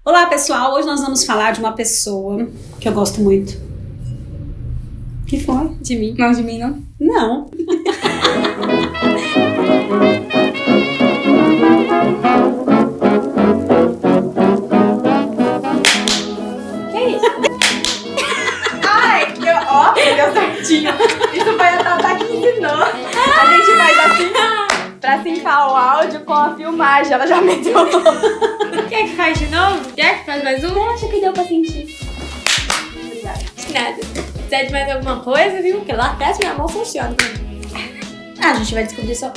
Olá, pessoal! Hoje nós vamos falar de uma pessoa que eu gosto muito. O que foi? De mim? Não, de mim não. Não. Que isso? Ai, ó, deu certinho. Isso foi a Tata que ensinou. A gente faz assim pra sincar o áudio com a filmagem. Ela já meteu. Quer que faz de novo? Quer que faz mais um? Eu acho que deu pra sentir. Nada. Precisa de mais alguma coisa, viu? Porque lá atrás minha mão funciona. A gente vai descobrir só.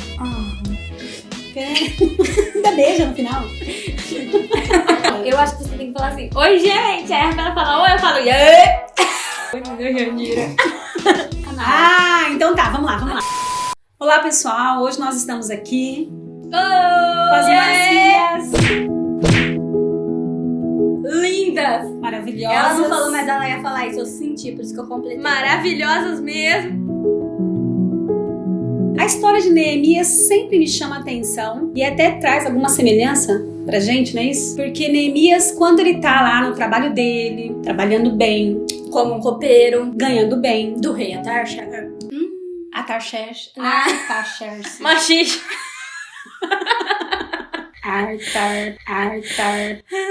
Ainda beija no final. Eu acho que você tem que falar assim: oi, gente! Aí a Rafaela fala oi, eu falo oi! Oi, meu Jandira. Então tá, vamos lá. Olá, pessoal! Hoje nós estamos aqui com as Oi! Marcinhas Lindas! maravilhosas. Ela não falou, mas ela ia falar isso. Eu senti, por isso que eu completei. Maravilhosas mesmo! A história de Neemias sempre me chama a atenção e até traz alguma semelhança pra gente, não é isso? Porque Neemias, quando ele tá lá no trabalho dele, trabalhando bem, Como um copeiro ganhando bem, do rei Atarxa. Atarxerxes, Machista!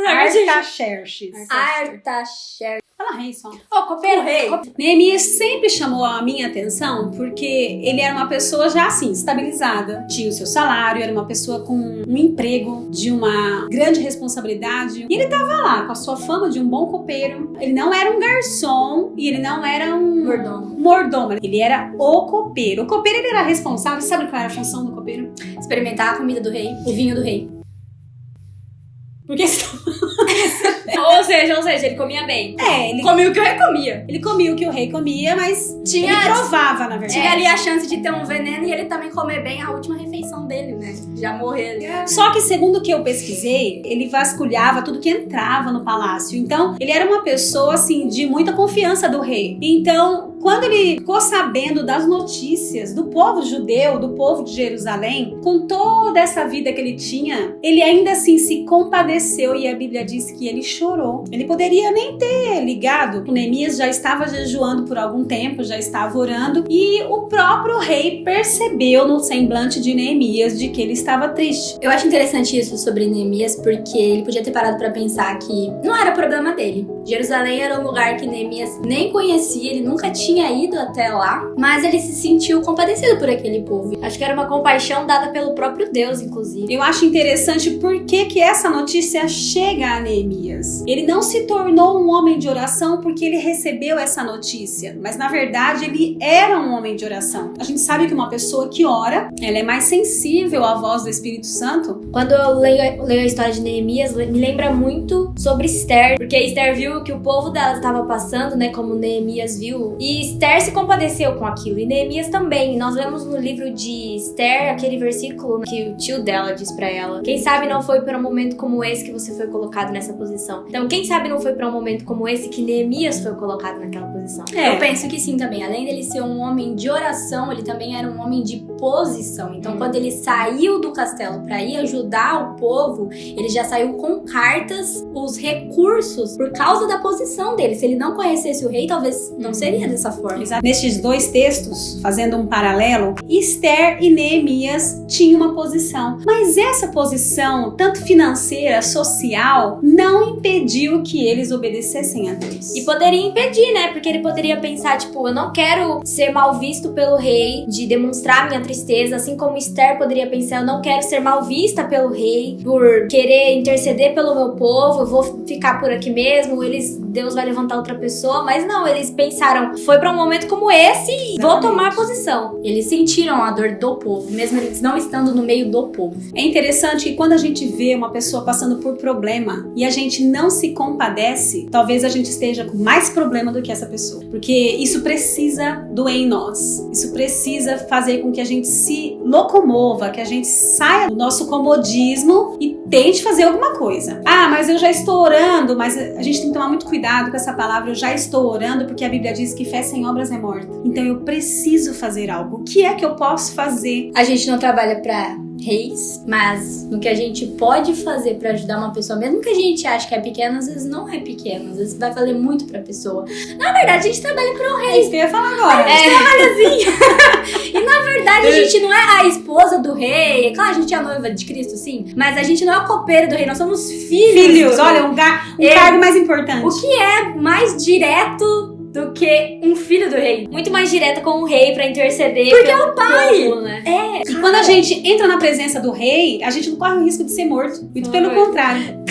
Artaxerxes. Artaxerxes. Fala rei só. Ô, copeiro, rei. Neemias sempre chamou a minha atenção porque ele era uma pessoa já assim, estabilizada. Tinha o seu salário, era uma pessoa com um emprego de uma grande responsabilidade. E ele tava lá com a sua fama de um bom copeiro. Ele não era um garçom e ele não era um mordomo. Ele era o copeiro. O copeiro ele era responsável. Sabe qual era a função do copeiro? Experimentar a comida do rei, o vinho do rei. Porque Ou seja, ele comia bem. ele Comia o que eu recomia. Ele comia o que o rei comia, mas Tinha- ele provava, na verdade. Tinha ali a chance de ter um veneno e ele também comer bem a última refeição dele, né? Já morrer ali. Só que, segundo o que eu pesquisei, ele vasculhava tudo que entrava no palácio. Então, ele era uma pessoa, assim, de muita confiança do rei. Então, quando ele ficou sabendo das notícias do povo judeu, do povo de Jerusalém, com toda essa vida que ele tinha, ele ainda assim se compadeceu e a Bíblia diz que ele chorou. Ele poderia nem ter ligado. O Neemias já estava jejuando por algum tempo, já estava orando e o próprio rei percebeu no semblante de Neemias de que ele estava triste. Eu acho interessante isso sobre Neemias, porque ele podia ter parado pra pensar que não era problema dele. Jerusalém era um lugar que Neemias nem conhecia, ele nunca tinha ido até lá, mas ele se sentiu compadecido por aquele povo. Acho que era uma compaixão dada pelo próprio Deus, inclusive. Eu acho interessante porque que essa notícia chega a Neemias. Ele não se tornou um homem de oração porque ele recebeu essa notícia, mas na verdade ele era um homem de oração. A gente sabe que uma pessoa que ora, ela é mais sensível à voz do Espírito Santo. Quando eu leio a história de Neemias, me lembra muito sobre Esther, porque Esther viu que o povo dela estava passando, né, como Neemias viu, e Esther se compadeceu com aquilo, e Neemias também. Nós lemos no livro de Esther aquele versículo que o tio dela diz pra ela: quem sabe não foi para um momento como esse que você foi colocado nessa posição. Então, quem sabe não foi para um momento como esse que Neemias foi colocado naquela posição. Eu penso que sim também. Além dele ser um homem de oração, ele também era um homem de posição. Então, quando ele saiu do castelo pra ir ajudar o povo, ele já saiu com cartas, os recursos, por causa da posição dele. Se ele não conhecesse o rei, talvez não seria dessa forma. Nestes dois textos, fazendo um paralelo, Esther e Neemias tinham uma posição, mas essa posição, tanto financeira, social, não impediu que eles obedecessem a Deus. E poderia impedir, né? Porque ele poderia pensar, tipo, eu não quero ser mal visto pelo rei, de demonstrar minha tristeza, assim como Esther poderia pensar, eu não quero ser mal vista pelo rei, por querer interceder pelo meu povo, eu vou ficar por aqui mesmo, Deus vai levantar outra pessoa, mas não, eles pensaram, foi pra um momento como esse e vou tomar posição. Eles sentiram a dor do povo, mesmo eles não estando no meio do povo. É interessante que quando a gente vê uma pessoa passando por problema e a gente não se compadece, talvez a gente esteja com mais problema do que essa pessoa. Porque isso precisa doer em nós. Isso precisa fazer com que a gente se locomova, que a gente saia do nosso comodismo e tente fazer alguma coisa. Ah, mas eu já estou orando, mas a gente tem que tomar muito cuidado com essa palavra, eu já estou orando, porque a Bíblia diz que fé sem obras é morta. Então eu preciso fazer algo. O que é que eu posso fazer? A gente não trabalha pra reis, mas no que a gente pode fazer pra ajudar uma pessoa, mesmo que a gente ache que é pequeno, às vezes não é pequeno, às vezes vai valer muito pra pessoa. Na verdade, a gente trabalha pro rei. É isso que eu ia falar agora. E na verdade, a gente não é a esposa do rei. Claro, a gente é a noiva de Cristo, sim, mas a gente não é o copeiro do rei, nós somos filhos. Olha, um cargo mais importante. O que é mais direto do que um filho do rei? Muito mais direta com o rei pra interceder. Porque é o pai. Povo, né? E quando a gente entra na presença do rei, a gente não corre o risco de ser morto. Muito pelo contrário.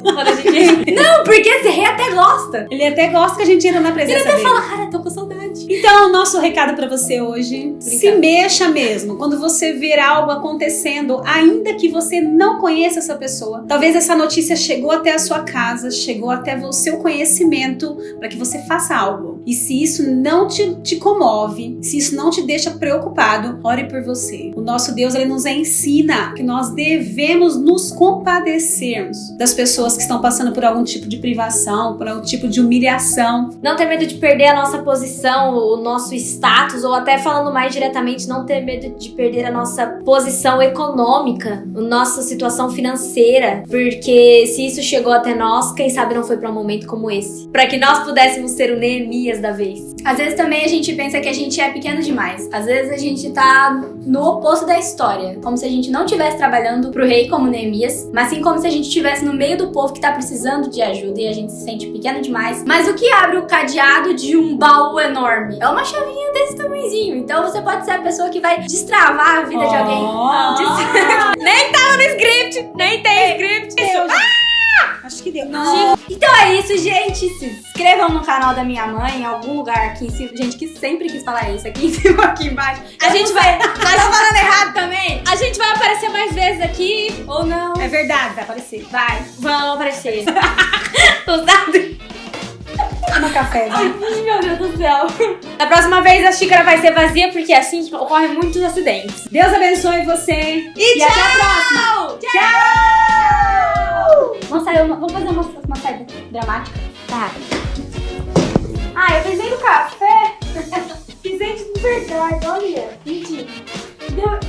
Não, porque esse rei até gosta. Ele até gosta que a gente entra na presença Ele até dele. fala, cara, tô com saudade. Então, o nosso recado pra você hoje, se mexa mesmo. Quando você ver algo acontecendo, ainda que você não conheça essa pessoa, talvez essa notícia chegou até a sua casa, chegou até o seu conhecimento, para que você faça algo. E se isso não te comove, se isso não te deixa preocupado, ore por você. O nosso Deus, ele nos ensina que nós devemos nos compadecermos das pessoas que estão passando por algum tipo de privação, por algum tipo de humilhação. Não ter medo de perder a nossa posição, o nosso status, ou até falando mais diretamente, não ter medo de perder a nossa posição econômica, a nossa situação financeira, porque se isso chegou até nós, quem sabe não foi pra um momento como esse, pra que nós pudéssemos ser o Neemias da vez. Às vezes também a gente pensa que a gente é pequeno demais. Às vezes a gente tá no oposto da história, como se a gente não estivesse trabalhando pro rei como Neemias, mas sim como se a gente estivesse no meio do povo que tá precisando de ajuda e a gente se sente pequeno demais. Mas o que abre o cadeado de um baú enorme? É uma chavinha desse tamanhozinho. Então você pode ser a pessoa que vai destravar a vida de alguém. Nem tava no script! Nem tem script! Acho que deu. Então é isso, gente. Se inscrevam no canal da minha mãe, em algum lugar aqui em cima. Gente, que sempre quis falar isso. Aqui em cima, aqui embaixo. A gente vai... Tá falando errado também? A gente vai aparecer mais vezes aqui, Ou não? É verdade, vai aparecer. Vai. vão aparecer. Usado. Toma café, vai. Meu Deus do céu. Da próxima vez a xícara vai ser vazia, porque assim ocorrem muitos acidentes. Deus abençoe você. E até a próxima. Tchau! Vamos fazer uma saída dramática. Tá. Ah, eu pensei no café. Pensei de verdade, olha. Mentira.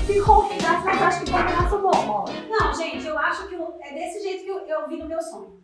Ficou um pedaço, mas eu acho que foi um pedaço bom, ó. Não, gente, eu acho que é desse jeito que eu vi no meu sonho.